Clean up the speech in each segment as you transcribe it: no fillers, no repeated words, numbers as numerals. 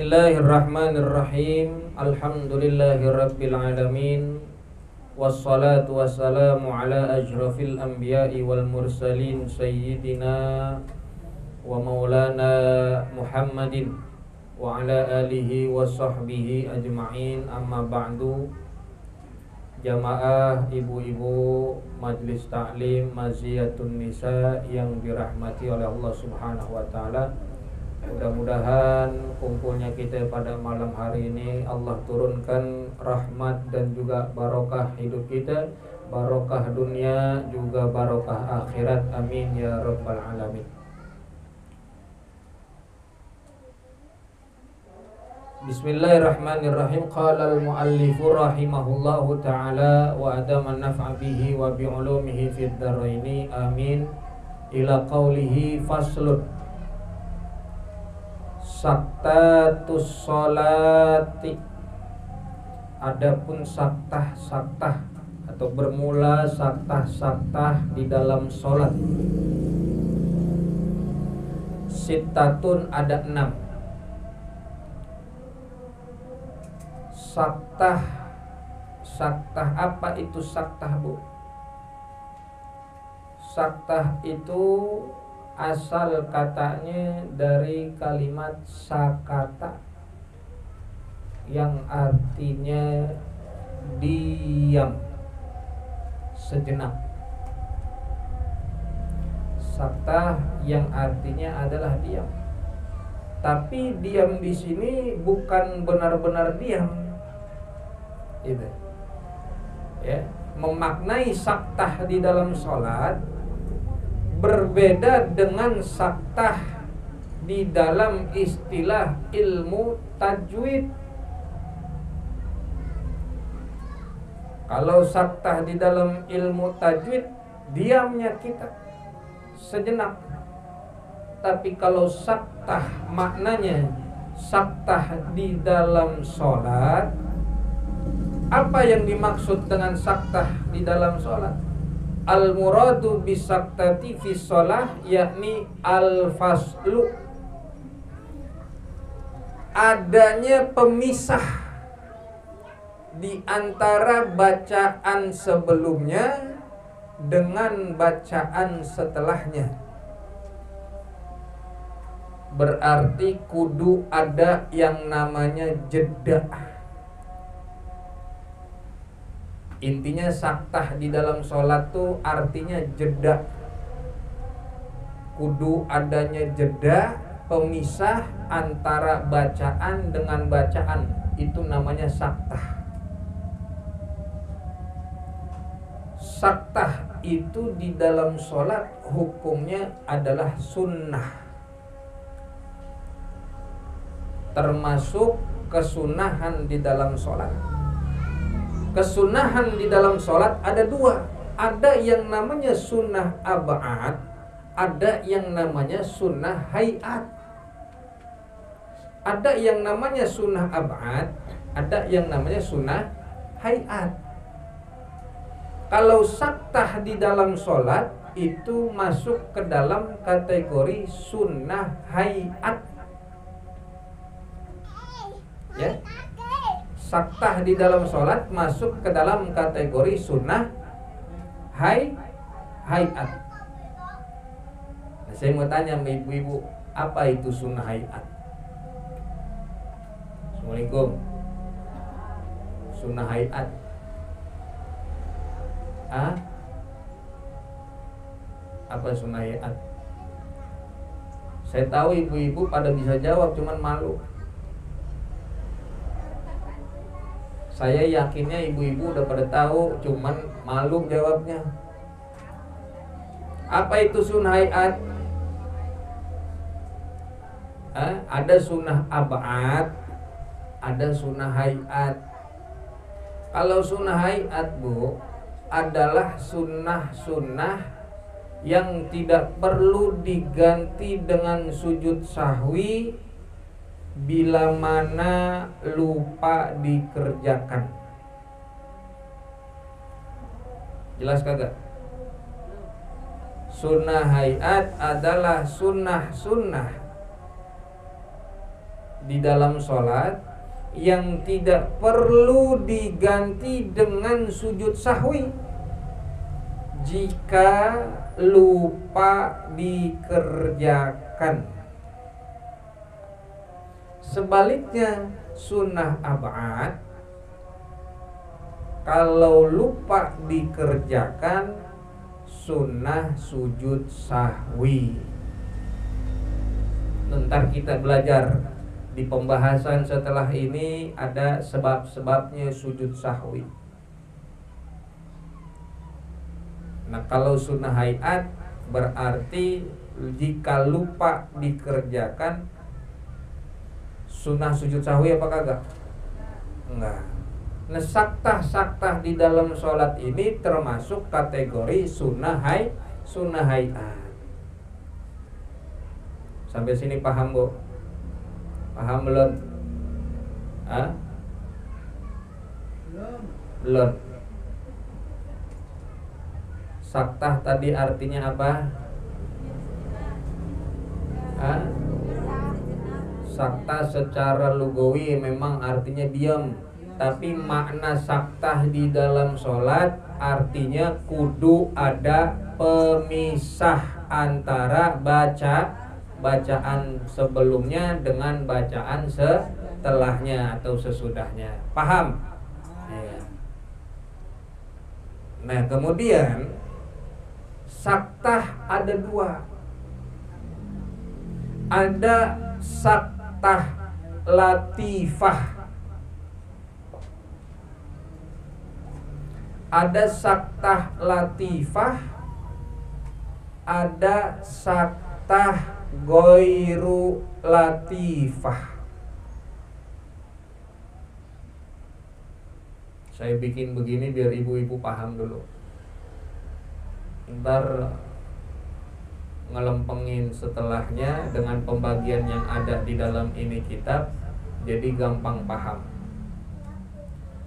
Bismillahirrahmanirrahim. Alhamdulillahirabbil alamin. Wassalatu wassalamu ala asyrafil anbiya'i wal mursalin sayyidina wa maulana Muhammadin wa ala alihi wa sahbihi ajma'in. Amma ba'du. Jamaah ibu-ibu Majlis Ta'lim Maziyatun Nisa yang dirahmati oleh Allah Subhanahu wa taala. Mudah-mudahan kumpulnya kita pada malam hari ini Allah turunkan rahmat dan juga barokah hidup kita, barokah dunia juga barokah akhirat. Amin ya rabbal alamin. Bismillahirrahmanirrahim. Qala al-muallifu rahimahullahu ta'ala wa adama an-naf'a bihi wa bi'ulumihi fid dharaini. Amin. Ila qawlihi faslun. Saktatus sholati. Adapun saktah-saktah atau bermula saktah-saktah di dalam sholat. Sittatun, ada 6. Saktah apa itu saktah, Bu? Saktah itu asal katanya dari kalimat sakata yang artinya diam sejenak. Saktah yang artinya adalah diam. Tapi diam di sini bukan benar-benar diam. Itu. Ya, memaknai saktah di dalam sholat berbeda dengan saktah di dalam istilah ilmu tajwid. Kalau saktah di dalam ilmu tajwid, diamnya kita sejenak. Tapi kalau saktah maknanya saktah di dalam sholat, apa yang dimaksud dengan saktah di dalam sholat? Al-muradu bisaktati fi sholah yakni al-faslu, adanya pemisah di antara bacaan sebelumnya dengan bacaan setelahnya. Berarti kudu ada yang namanya jeda. Intinya saktah di dalam sholat tuh artinya jeda. Kudu adanya jeda, pemisah antara bacaan dengan bacaan. Itu namanya saktah. Saktah itu di dalam sholat hukumnya adalah sunnah, termasuk kesunahan di dalam sholat. Kesunahan di dalam sholat ada 2. Ada yang namanya sunnah ab'ad, ada yang namanya sunnah hayat. Ada yang namanya sunnah ab'ad, ada yang namanya sunnah hayat. Kalau saktah di dalam sholat itu masuk ke dalam kategori sunnah hayat. Ya, saktah di dalam sholat masuk ke dalam kategori sunnah hayat. Nah, saya mau tanya sama ibu-ibu, apa itu sunnah hayat? Assalamualaikum. Sunnah hayat. Apa sunnah hayat? Saya tahu ibu-ibu pada bisa jawab, cuman malu. Saya yakinnya ibu-ibu udah pada tahu, cuman malu jawabnya. Apa itu sunnah hayat? Ada sunnah ab'ad, ada sunnah hayat. Kalau sunnah hayat, Bu, adalah sunnah-sunnah yang tidak perlu diganti dengan sujud sahwi bila mana lupa dikerjakan. Jelas kagak? Sunnah hayat adalah sunnah-sunnah di dalam sholat yang tidak perlu diganti dengan sujud sahwi jika lupa dikerjakan. Sebaliknya sunnah ab'ad kalau lupa dikerjakan sunnah sujud sahwi. Ntar kita belajar di pembahasan setelah ini ada sebab-sebabnya sujud sahwi. Nah, kalau sunnah hayat berarti jika lupa dikerjakan sunnah sujud sahwi apa kagak? Enggak. Nah, saktah di dalam sholat ini termasuk kategori sunnah hayat. Sampai sini paham, Bu? Paham belum? Belum. Saktah tadi artinya apa? Saktah secara lugawi memang artinya diam, tapi makna saktah di dalam sholat artinya kudu ada pemisah antara bacaan sebelumnya dengan bacaan setelahnya atau sesudahnya. Paham? Ya. Nah, kemudian saktah ada dua. Ada saktah latifah. Ada saktah latifah, ada saktah ghairu latifah. Saya bikin begini biar ibu-ibu paham dulu. Ntar ngelempengin setelahnya dengan pembagian yang ada di dalam ini kitab, jadi gampang paham.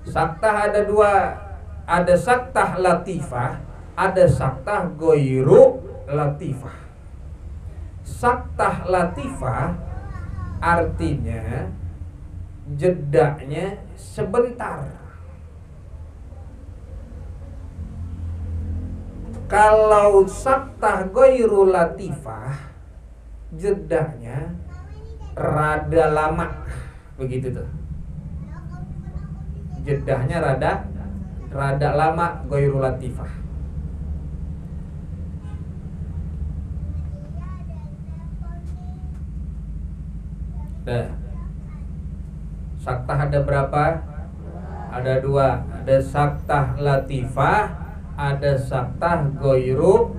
Saktah ada dua. Ada saktah latifah, ada saktah ghairu latifah. Saktah latifah artinya jedanya sebentar. Kalau saktah ghairu latifah jedanya rada lama. Begitu tuh. Jedahnya rada lama ghairu latifah. Nah, saktah ada berapa? Ada dua. Ada saktah latifah, ada saktah ghairu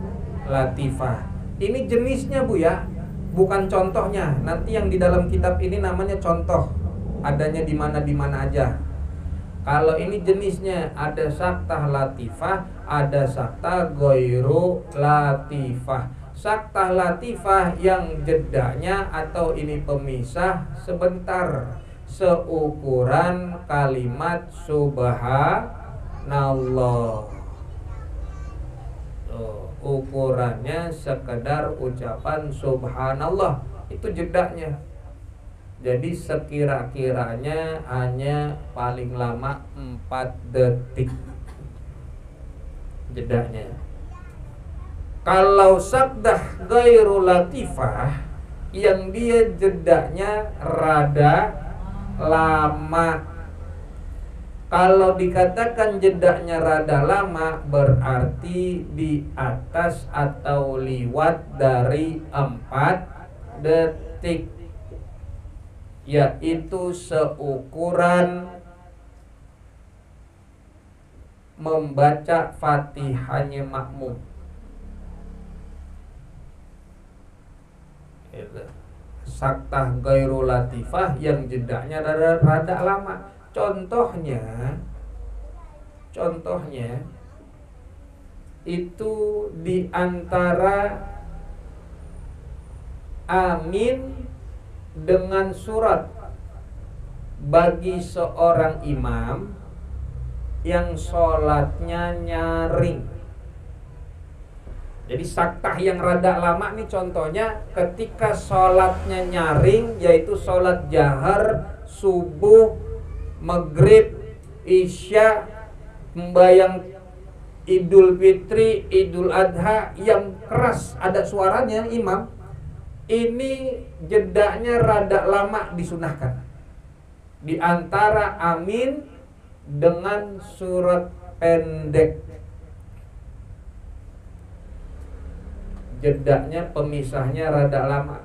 latifah. Ini jenisnya, Bu, ya, bukan contohnya. Nanti yang di dalam kitab ini namanya contoh, adanya di mana aja. Kalau ini jenisnya ada saktah latifah, ada saktah ghairu latifah. Saktah latifah yang jedanya atau ini pemisah sebentar, seukuran kalimat subhanallah. Ukurannya sekedar ucapan subhanallah, itu jedanya. Jadi sekira-kiranya hanya paling lama 4 detik jedanya. Kalau saktah ghairu latifah yang dia jedanya rada lama. Kalau dikatakan jedanya rada lama berarti di atas atau liwat dari 4 detik. Yaitu seukuran membaca Fatihahnya makmum. Saktah ghairu latifah yang jedanya rada lama. Contohnya itu di antara amin dengan surat bagi seorang imam yang sholatnya nyaring. Jadi saktah yang rada lama nih contohnya ketika sholatnya nyaring, yaitu sholat jahar, subuh, maghrib, isya, membayang Idul Fitri, Idul Adha yang keras ada suaranya imam. Ini jedanya rada lama disunahkan. Di antara amin dengan surat pendek. Jedanya pemisahnya rada lama.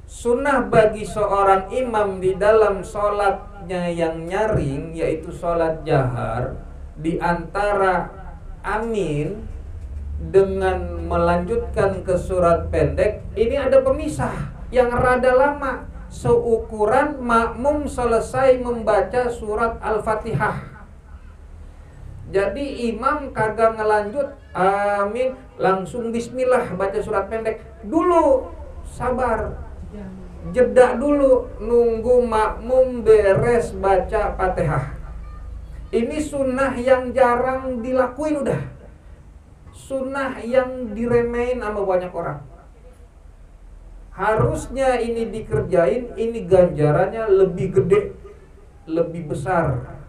Sunnah bagi seorang imam di dalam sholatnya yang nyaring, yaitu sholat jahar, di antara amin dengan melanjutkan ke surat pendek, ini ada pemisah yang rada lama, seukuran makmum selesai membaca surat Al-Fatihah. Jadi imam kagak ngelanjut amin, langsung bismillah baca surat pendek. Dulu sabar, jeda dulu, nunggu makmum beres baca Fatihah. Ini sunnah yang jarang dilakuin udah. Sunnah yang diremehin sama banyak orang. Harusnya ini dikerjain, ini ganjarannya lebih gede, lebih besar.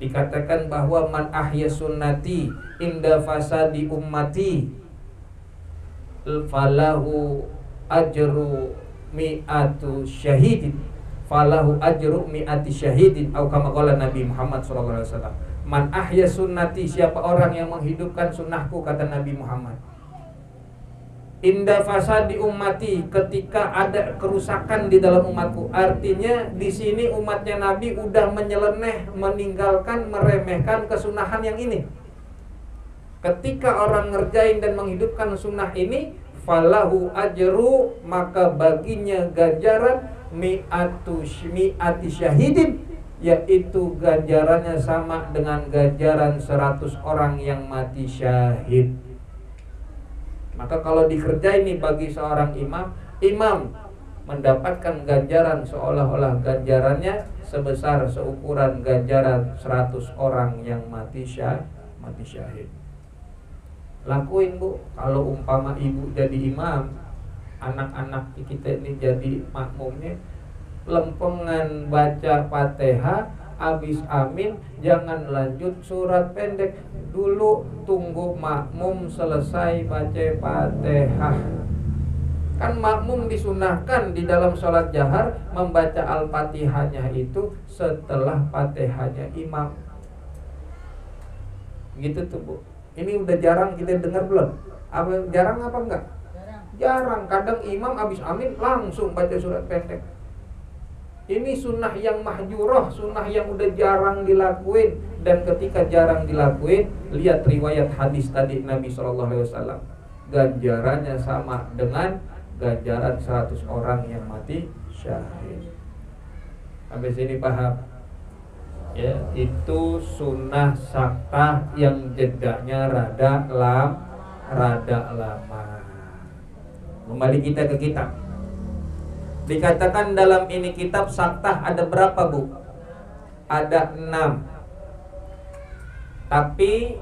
Dikatakan bahwa man ahya sunnati inda fasadi ummati falahu ajru mi'atu syahidin, falahu ajru mi'ati syahidin, atau kama qala Nabi Muhammad SAW. Man ahya sunnati, siapa orang yang menghidupkan sunnahku, kata Nabi Muhammad, inda fasadi ummati, ketika ada kerusakan di dalam umatku. Artinya di sini umatnya Nabi udah menyeleneh, meninggalkan, meremehkan kesunahan yang ini. Ketika orang ngerjain dan menghidupkan sunnah ini, falahu ajru, maka baginya ganjaran mi'ati syahidin, yaitu ganjarannya sama dengan ganjaran 100 orang yang mati syahid. Maka kalau dikerjain nih bagi seorang imam, imam mendapatkan ganjaran seolah-olah ganjarannya sebesar seukuran ganjaran 100 orang yang mati syahid. Lakuin bu, kalau umpama ibu jadi imam, anak-anak kita ini jadi makmumnya, lempengan baca Fatihah, habis amin, jangan lanjut surat pendek dulu, tunggu makmum selesai baca Fatihah. Kan makmum disunahkan di dalam sholat jahar membaca Al-Fatihahnya itu setelah Fatihahnya imam. Gitu tuh bu. Ini udah jarang kita dengar belum? Jarang apa enggak? Jarang. Kadang imam habis amin langsung baca surat pendek. Ini sunnah yang mahjurah, sunnah yang udah jarang dilakuin. Dan ketika jarang dilakuin, lihat riwayat hadis tadi Nabi SAW, ganjarannya sama dengan ganjaran 100 orang yang mati syahid. Sampai sini paham? Ya, itu sunnah saktah yang jedanya rada lama. Kembali kita ke kitab. Dikatakan dalam ini kitab saktah ada berapa bu? Ada 6. Tapi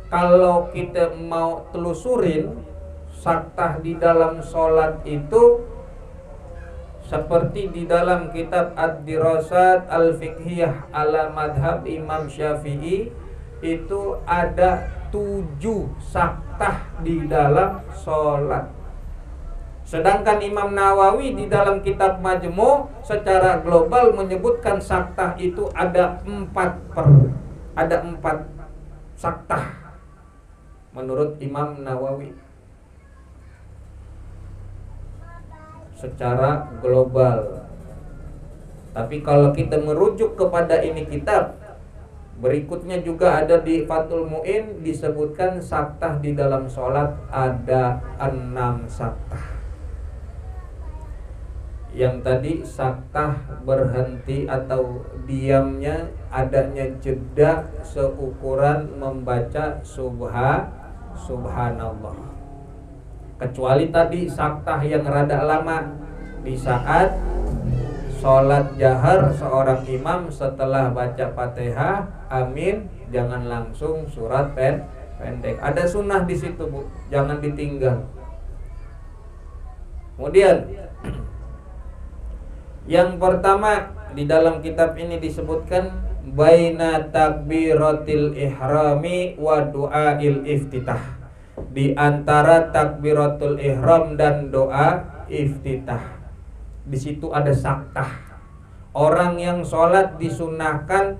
kalau kita mau telusurin saktah di dalam sholat itu, seperti di dalam kitab Ad-Dirasat Al-Fiqhiyah ala Madhab Imam Syafi'i, itu ada 7 saktah di dalam sholat. Sedangkan Imam Nawawi di dalam kitab Majmu' secara global menyebutkan saktah itu ada 4 saktah menurut Imam Nawawi secara global. Tapi kalau kita merujuk kepada ini kitab, berikutnya juga ada di Fathul Mu'in disebutkan saktah di dalam sholat ada 6 saktah. Yang tadi saktah berhenti atau diamnya adanya jeda seukuran membaca subhanallah. Kecuali tadi saktah yang rada lama di saat sholat jahar seorang imam setelah baca Fatihah, amin, jangan langsung surat pendek. Ada sunnah di situ, Bu, jangan ditinggal. Kemudian yang pertama di dalam kitab ini disebutkan baina takbiratil ihrami wa du'ail iftitah. Di antara takbiratul ihram dan doa iftitah, di situ ada saktah. Orang yang sholat disunahkan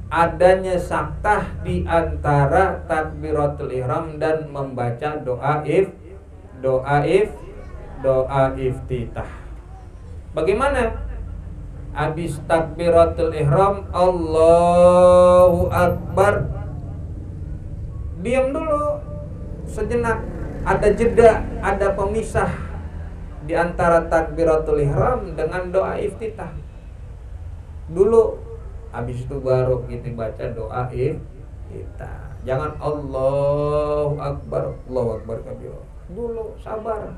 adanya saktah di antara takbiratul ihram dan membaca doa iftitah. Bagaimana? Habis takbiratul ihram Allahu Akbar, diam dulu sejenak, ada jeda, ada pemisah di antara takbiratul ihram dengan doa iftitah. Dulu habis itu baru kita baca doa iftitah. Jangan Allahu Akbar kabira. Dulu sabar,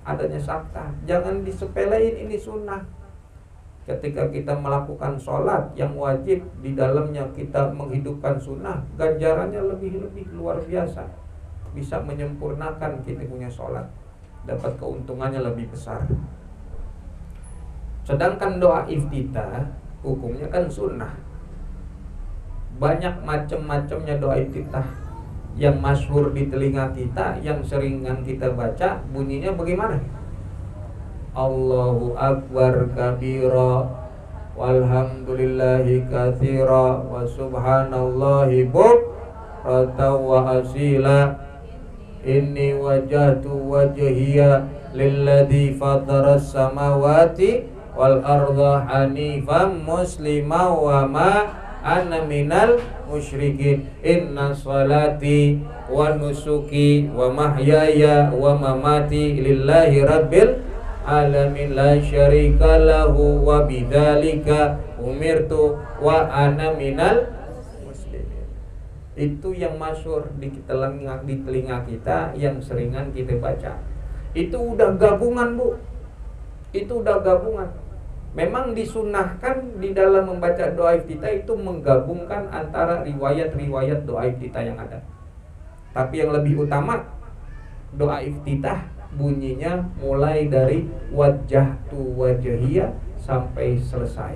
adanya saktah. Jangan disepelein, ini sunnah. Ketika kita melakukan sholat yang wajib, di dalamnya kita menghidupkan sunnah, ganjarannya lebih luar biasa. Bisa menyempurnakan kita punya sholat, dapat keuntungannya lebih besar. Sedangkan doa iftitah hukumnya kan sunnah. Banyak macam-macamnya doa iftitah. Yang masyhur di telinga kita, yang seringan kita baca, bunyinya bagaimana? Allahu Akbar kabira walhamdulillahi katsira wa subhanallahi bukratan wa asila. Inni wajhtu wajhiya lilladzi fataras samawati wal arda hanifan muslima wa ma ana minal musyrikin. Inna salati wa nusuki wa mahyaya wa mamati lillahi rabbil alamin la syarika lahu wa bidzalika umirtu wa ana minal muslimin. Itu yang masyhur di telinga kita, yang seringan kita baca. Itu udah gabungan, Bu. Itu udah gabungan. Memang disunahkan di dalam membaca doa iftitah itu menggabungkan antara riwayat-riwayat doa iftitah yang ada. Tapi yang lebih utama doa iftitah bunyinya mulai dari wajhtu wajhiya sampai selesai.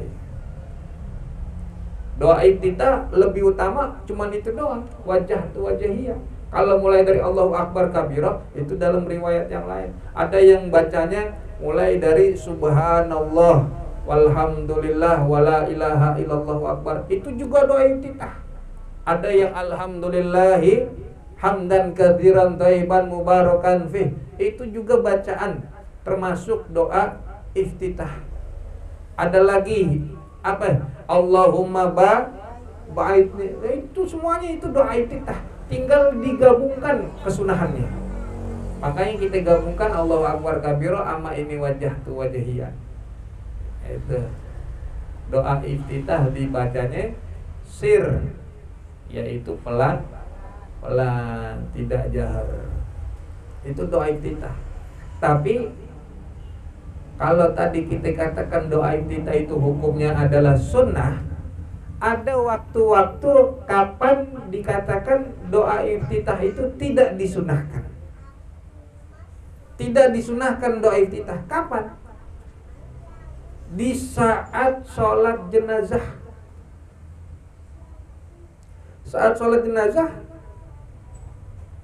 Doa iftitah lebih utama cuman itu doang, wajhtu wajhiya. Kalau mulai dari Allahu Akbar kabira, itu dalam riwayat yang lain. Ada yang bacanya mulai dari subhanallah walhamdulillah wala ilaha illallah akbar, itu juga doa iftitah. Ada yang alhamdulillahi hamdan katsiran thayyiban mubarakan fih, itu juga bacaan termasuk doa iftitah. Ada lagi apa? Allahumma ba'id, itu semuanya itu doa iftitah. Tinggal digabungkan kesunahannya. Makanya kita gabungkan Allahu Akbar kabira ama ini wajhtu wajhiya. Itu doa iftitah dibacanya sir, yaitu pelan, tidak jahar. Itu doa iftitah. Tapi kalau tadi kita katakan doa iftitah itu hukumnya adalah sunnah, ada waktu-waktu kapan dikatakan doa iftitah itu tidak disunahkan. Tidak disunahkan doa iftitah. Kapan? Di saat sholat jenazah. Saat sholat jenazah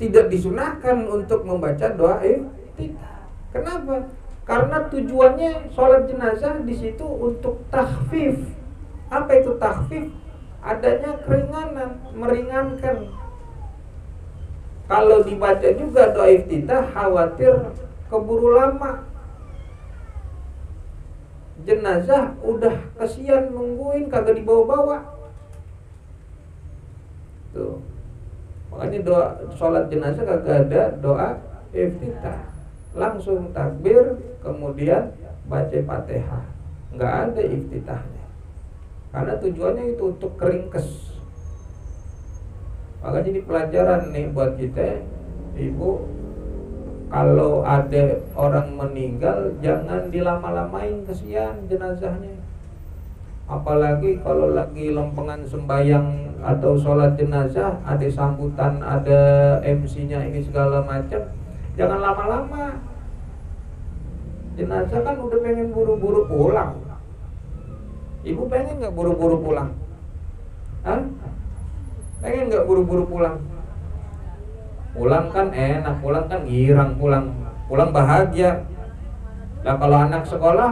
tidak disunahkan untuk membaca doa iftitah. Kenapa? Karena tujuannya sholat jenazah di situ untuk takhfif. Apa itu takhfif? Adanya keringanan, meringankan. Kalau dibaca juga doa iftitah, khawatir keburu lama. Jenazah udah kesian nungguin, kagak dibawa-bawa. Tuh. Makanya doa sholat jenazah kagak ada doa iftitah. Langsung takbir, kemudian baca Fatihah. Enggak ada iftitahnya. Karena tujuannya itu untuk keringkes. Makanya ini pelajaran nih buat kita, Ibu. kalau ada orang meninggal jangan dilama-lamain, kesian jenazahnya. Apalagi kalau lagi lempengan sembayang atau sholat jenazah, ada sambutan, ada MC-nya ini segala macam, jangan lama-lama. Jenazah kan udah pengen buru-buru pulang. Ibu pengen nggak buru-buru pulang? Hah? Pengen nggak buru-buru pulang? Pulang kan enak, pulang kan girang, pulang bahagia. Nah kalau anak sekolah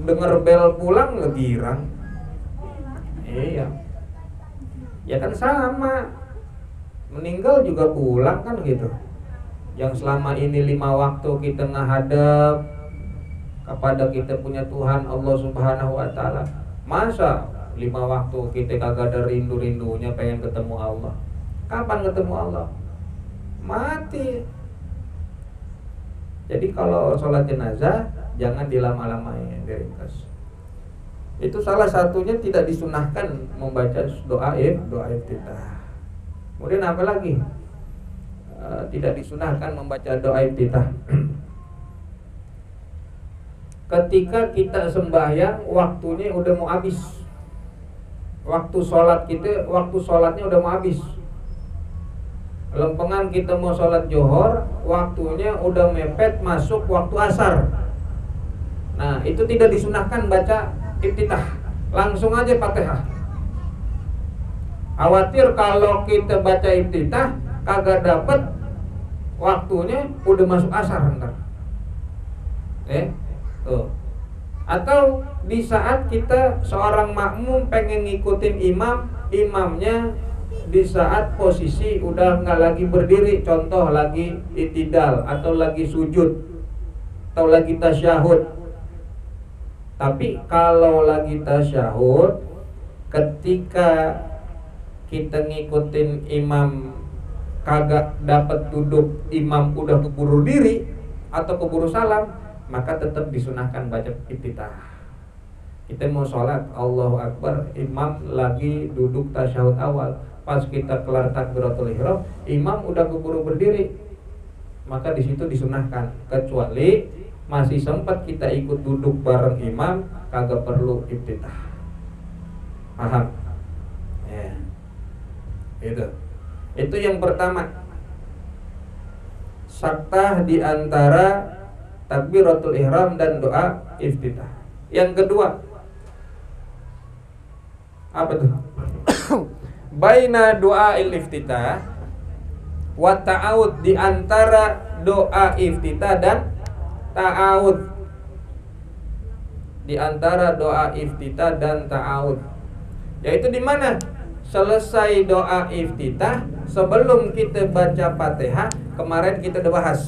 denger bel pulang girang. Iya. Ya kan sama. Meninggal juga pulang kan gitu. Yang selama ini 5 waktu kita ngahadap kepada kita punya Tuhan Allah Subhanahu wa taala. Masa 5 waktu kita kagak ada rindu-rindunya pengen ketemu Allah? Kapan ketemu Allah? Mati. Jadi kalau sholat jenazah jangan dilama-lamain, diringkas. Itu salah satunya tidak disunahkan membaca doa iftitah. Kemudian apa lagi? Tidak disunahkan membaca doa iftitah. Ketika kita sembahyang waktunya udah mau habis. Waktu sholatnya udah mau habis. Lempengan kita mau sholat johor, waktunya udah mepet masuk waktu asar. Nah itu tidak disunahkan baca iftitah, langsung aja Fatihah. Khawatir kalau kita baca iftitah kagak dapet waktunya udah masuk asar ntar. Tuh. Atau di saat kita seorang makmum pengen ngikutin imamnya di saat posisi udah nggak lagi berdiri, contoh lagi i'tidal atau lagi sujud atau lagi tasyahud. Tapi kalau lagi tasyahud, ketika kita ngikutin imam kagak dapat duduk, imam udah keburu diri atau keburu salam, maka tetap disunahkan baca iftitah. Kita mau sholat Allahu Akbar, imam lagi duduk tasyahud awal, pas kita kelar takbiratul ihram, imam udah keburu berdiri, maka di situ disunahkan. Kecuali masih sempat kita ikut duduk bareng imam, kagak perlu iftitah. Paham? Ya. Itu yang pertama. Saktah di antara takbiratul ihram dan doa iftitah. Yang kedua, apa tuh? Baina doa iftitah wa ta'awud, di antara doa iftitah dan ta'awud. Di antara doa iftitah dan ta'awud, yaitu di mana? Selesai doa iftitah, sebelum kita baca Fatihah, kemarin kita udah bahas.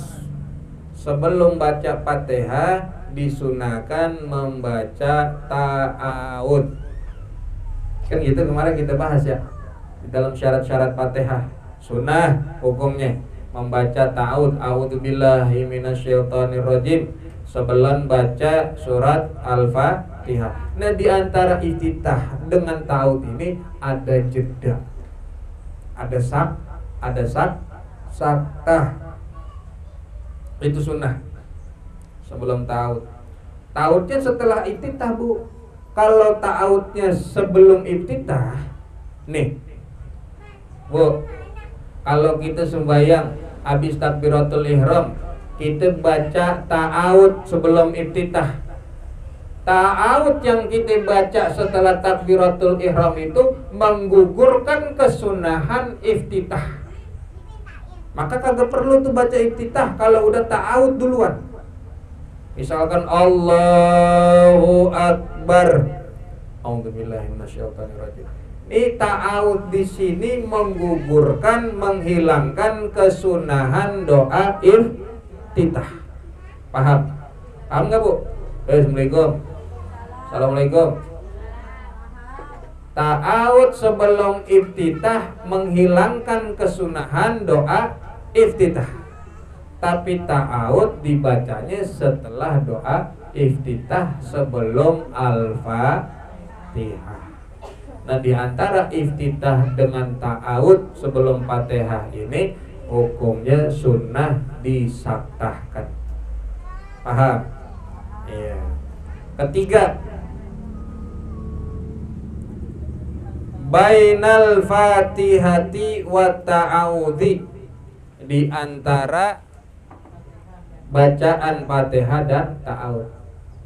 Sebelum baca Fatihah disunahkan membaca ta'awud. Kan gitu kemarin kita bahas ya. Di dalam syarat-syarat Fatihah, sunnah hukumnya membaca ta'awud, a'udzubillahi minasyaitonirrajim, sebelum baca surat Al-Fatihah. Nah, di antara iftitah dengan ta'awud ini ada jeda. Ada saktah. Itu sunnah sebelum ta'awud. Ta'awudnya setelah iftitah, Bu. Kalau ta'awudnya sebelum iftitah, nih Bu, kalau kita sembahyang habis takbiratul ihram, kita baca ta'awud sebelum iftitah. Ta'awud yang kita baca setelah takbiratul ihram itu menggugurkan kesunahan iftitah. Maka kagak perlu tuh baca iftitah kalau udah ta'awud duluan. Misalkan Allahu Akbar, a'udzubillahi minasyaitonirrajim. Ini ta'awud di sini menggugurkan, menghilangkan kesunahan doa iftitah. Paham? Paham nggak, Bu? Assalamualaikum. Assalamualaikum. Ta'awud sebelum iftitah menghilangkan kesunahan doa iftitah. Tapi ta'awud dibacanya setelah doa iftitah sebelum Al-Fatihah. Nah, di antara iftitah dengan ta'awud sebelum Fatihah ini hukumnya sunnah disaktahkan. Paham? Iya. Ketiga, bainal fatihati wa ta'awudhi, di antara bacaan Fatihah dan ta'awud.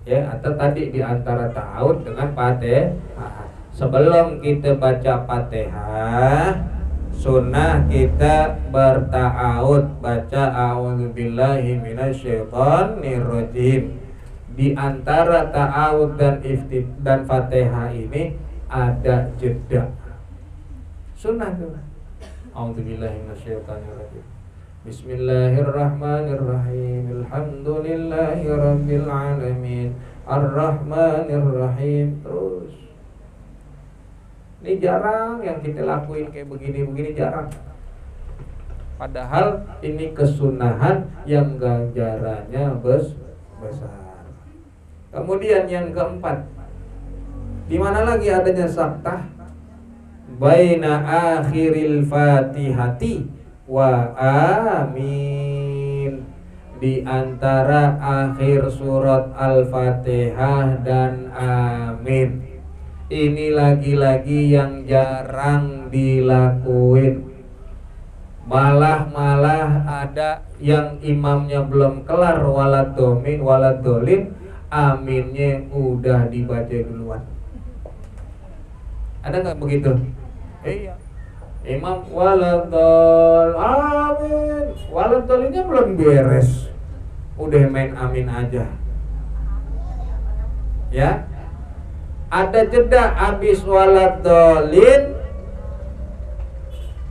Ya, atau tadi di antara ta'awud dengan Fatihah. Sebelum kita baca Fatihah, sunnah kita berta'awud, baca a'udzubillahi minasyaitonirrajim. Di antara ta'awud dan Fatihah ini ada jeda. Sunnah tuh. A'udzubillahi minasyaitonirrajim. Bismillahirrahmanirrahim. Alhamdulillahirabbil alamin. Arrahmanirrahim. Terus. Ini jarang yang kita lakuin kayak begini-begini, jarang. Padahal ini kesunahan yang ganjarannya besar. Kemudian yang keempat, di mana lagi adanya saktah? Baina akhiril fatihati wa amin, di antara akhir surat Al-Fatihah dan amin. Ini lagi-lagi yang jarang dilakuin. Malah ada yang imamnya belum kelar waladdomin waladolin, aminnya udah dibaca duluan. Ada nggak begitu? Iya. Imam waladol, amin, waladolinnya belum beres, udah main amin aja. Ya. Ada jeda habis waladolin,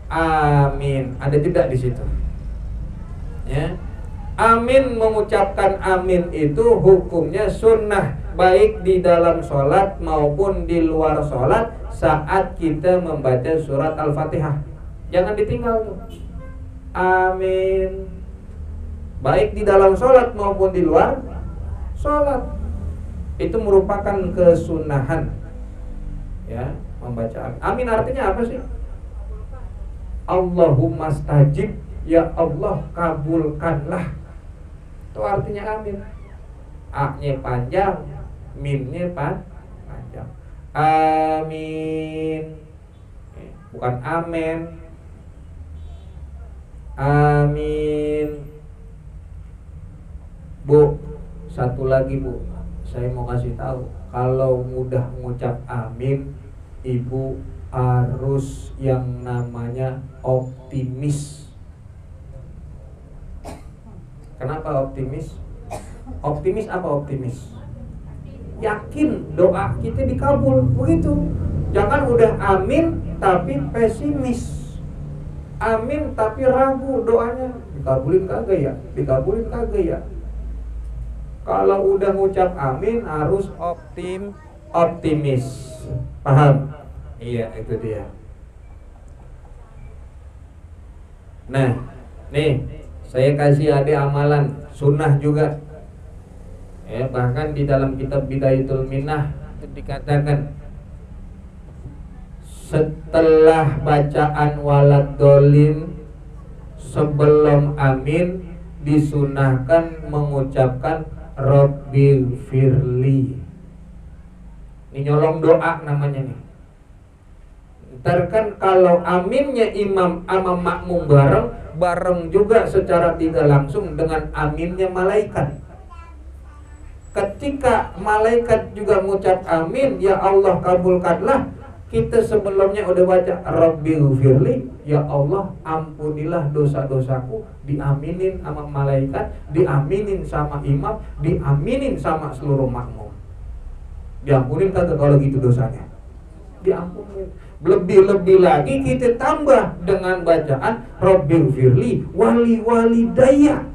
amin, ada jeda di situ. Ya. Amin, mengucapkan amin itu hukumnya sunnah, baik di dalam sholat maupun di luar sholat saat kita membaca surat Al-Fatihah. Jangan ditinggal tuh. Amin, baik di dalam sholat maupun di luar sholat. Itu merupakan kesunahan, ya, membaca amin. Amin artinya apa sih? Allahumma stajib, ya Allah kabulkanlah. Itu artinya amin. A-nya panjang, min-nya panjang. Amin, bukan amen. Amin. Bu, satu lagi Bu, saya mau kasih tahu, kalau mudah mengucap amin, ibu harus yang namanya optimis. Kenapa optimis? Optimis apa optimis? Yakin doa kita dikabul, begitu. Jangan udah amin tapi pesimis. Amin tapi ragu doanya, dikabulin kagak ya? Dikabulin kagak ya? Kalau udah ngucap amin harus optimis. Paham? Iya, itu dia. Nah, nih saya kasih ada amalan sunnah juga. Ya, bahkan di dalam kitab Bidayatul Minnah itu dikatakan setelah bacaan waladolin sebelum amin disunahkan mengucapkan Rabbil firli. Ini nyolong doa namanya nih. Ntar kan kalau aminnya imam sama makmum bareng juga secara tidak langsung dengan aminnya malaikat. Ketika malaikat juga mengucap amin, ya Allah kabulkanlah, kita sebelumnya udah baca Rabbil firli, ya Allah ampunilah dosa-dosaku, diaminin sama malaikat, diaminin sama imam, diaminin sama seluruh makmum. Diampunin kagak kalau gitu dosanya? Diampunin. Lebih-lebih lagi kita tambah dengan bacaan Rabbil firli wali walidayya.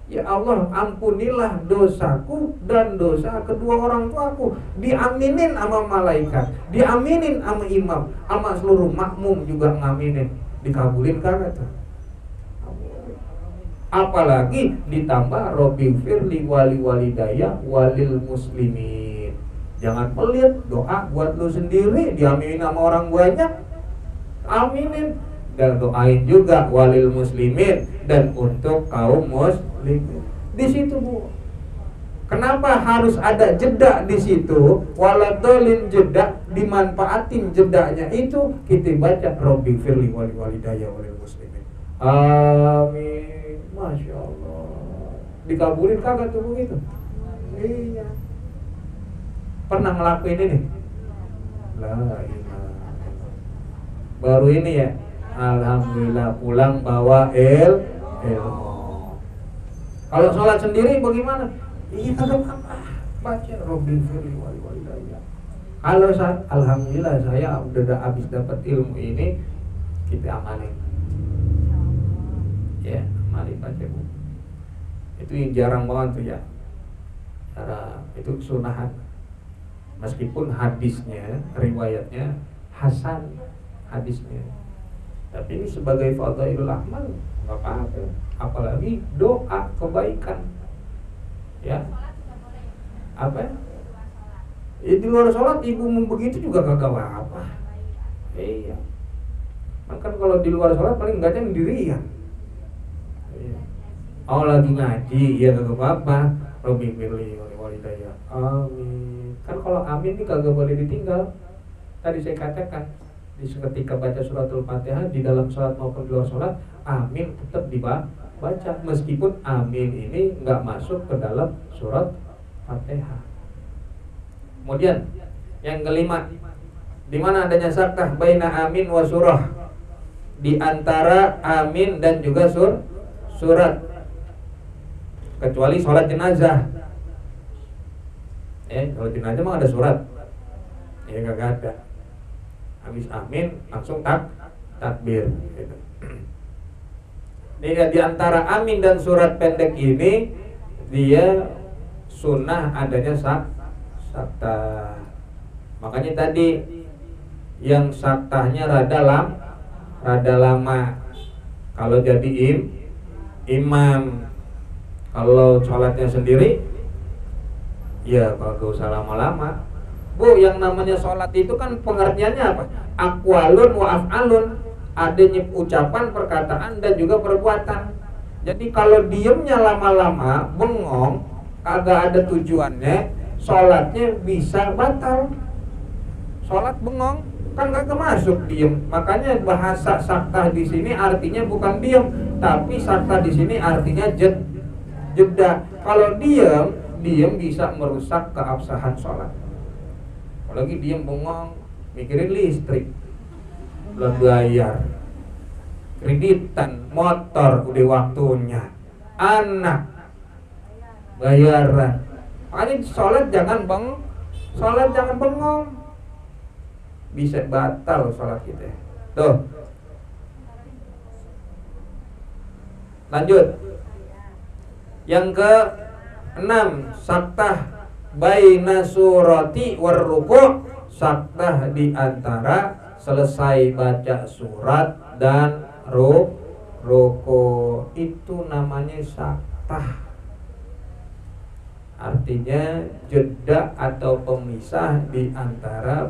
Ya Allah ampunilah dosaku dan dosa kedua orang tuaku. Diaminin sama malaikat, diaminin sama imam, sama seluruh makmum juga ngaminin. Dikabulin kagak tuh? Apalagi ditambah Rabbil firli wali walidayya walil muslimin. Jangan pelit, doa buat lu sendiri diaminin sama orang banyak. Aminin dan doain juga walil muslimin dan untuk kaum muslimin. Di situ Bu. Kenapa harus ada jeda di situ? Waladolin jeda, dimanfaatin jedanya itu kita baca Robbi firli wali walidayya walil muslimin. Amin. Masya Allah. Dikabulin kagak tuh begitu? Iya. Pernah ngelakuin ini? La ilaha illallah. Baru ini ya. Alhamdulillah pulang bawa ilmu. Kalau sholat sendiri bagaimana? Iya kagak apa-apa. Baca Robbil firli wali walidayya. Kalau alhamdulillah saya udah habis dapat ilmu ini, kita amalin. Ya, amalin baca Bu. Itu yang jarang banget tuh ya. Cara itu sunahan. Meskipun hadisnya, riwayatnya hasan hadisnya. Tapi ini sebagai fadhailul amal enggak apa-apa. Apalagi doa kebaikan. Ya. Apa? Ya, di luar sholat ibu begitu juga kagak apa-apa. Iya. Makan kalau di luar sholat paling enggak yang dirian. Iya. Oh lagi ngaji, ya kagak apa-apa. Robbi firli wali walidayya. Amin. Kan kalau amin ini kagak boleh ditinggal. Tadi saya katakan di ketika baca suratul Fatihah di dalam sholat maupun di luar sholat, amin tetap dibaca meskipun amin ini nggak masuk ke dalam surat Fatihah. Kemudian yang kelima, di mana adanya saktah baina amin wa surah, di antara amin dan juga surat, kecuali sholat jenazah. Sholat jenazah mah ada surat, ya nggak ada. Habis amin langsung takbir gitu. Di antara amin dan surat pendek ini dia sunnah adanya saktah. Makanya tadi yang saktahnya rada lama. Kalau jadi imam, kalau sholatnya sendiri ya gak usah lama-lama. Bu, yang namanya sholat itu kan pengertiannya apa? Aqwalun wa af'alun. Adanya ucapan, perkataan, dan juga perbuatan. Jadi kalau diemnya lama-lama, bengong, kagak ada tujuannya, sholatnya bisa batal. Sholat bengong, kan kagak masuk diem. Makanya bahasa saktah di sini artinya bukan diem, tapi saktah di sini artinya jeda. Kalau diem bisa merusak keabsahan sholat. Apalagi diem bengong, mikirin listrik, belum bayar, kreditan, motor udah waktunya, anak bayaran. Makanya sholat jangan bengong, bisa batal sholat kita. Tuh, lanjut. Yang ke-6, saktah baina surati war ruku', saktah di antara selesai baca surat dan ruku, itu namanya saktah. Artinya jeda atau pemisah di antara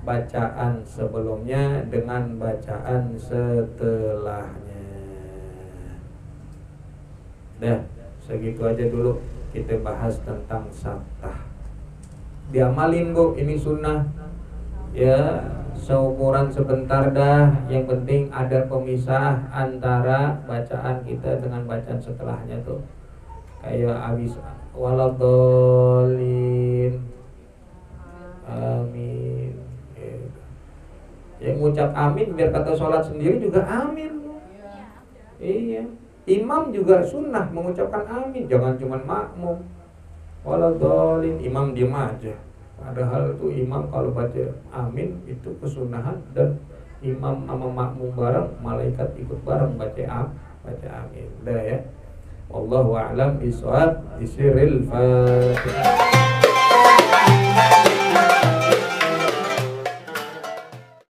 bacaan sebelumnya dengan bacaan setelahnya. Dah, segitu aja dulu kita bahas tentang saktah. Diamalin Bu, ini sunnah. Ya, seukuran sebentar dah. Yang penting ada pemisah antara bacaan kita dengan bacaan setelahnya tuh. Kayak abis waladolin, amin. Yang ngucap amin biar kata sholat sendiri juga amin. Iya. Imam juga sunnah mengucapkan amin, jangan cuma makmum. Waladolin, imam diam aja. Padahal tuh imam kalau baca amin itu kesunahan, dan imam sama makmum bareng, malaikat ikut bareng baca amin. Udah ya. Wallahu a'lam bishawab. Bisiril Fatihah.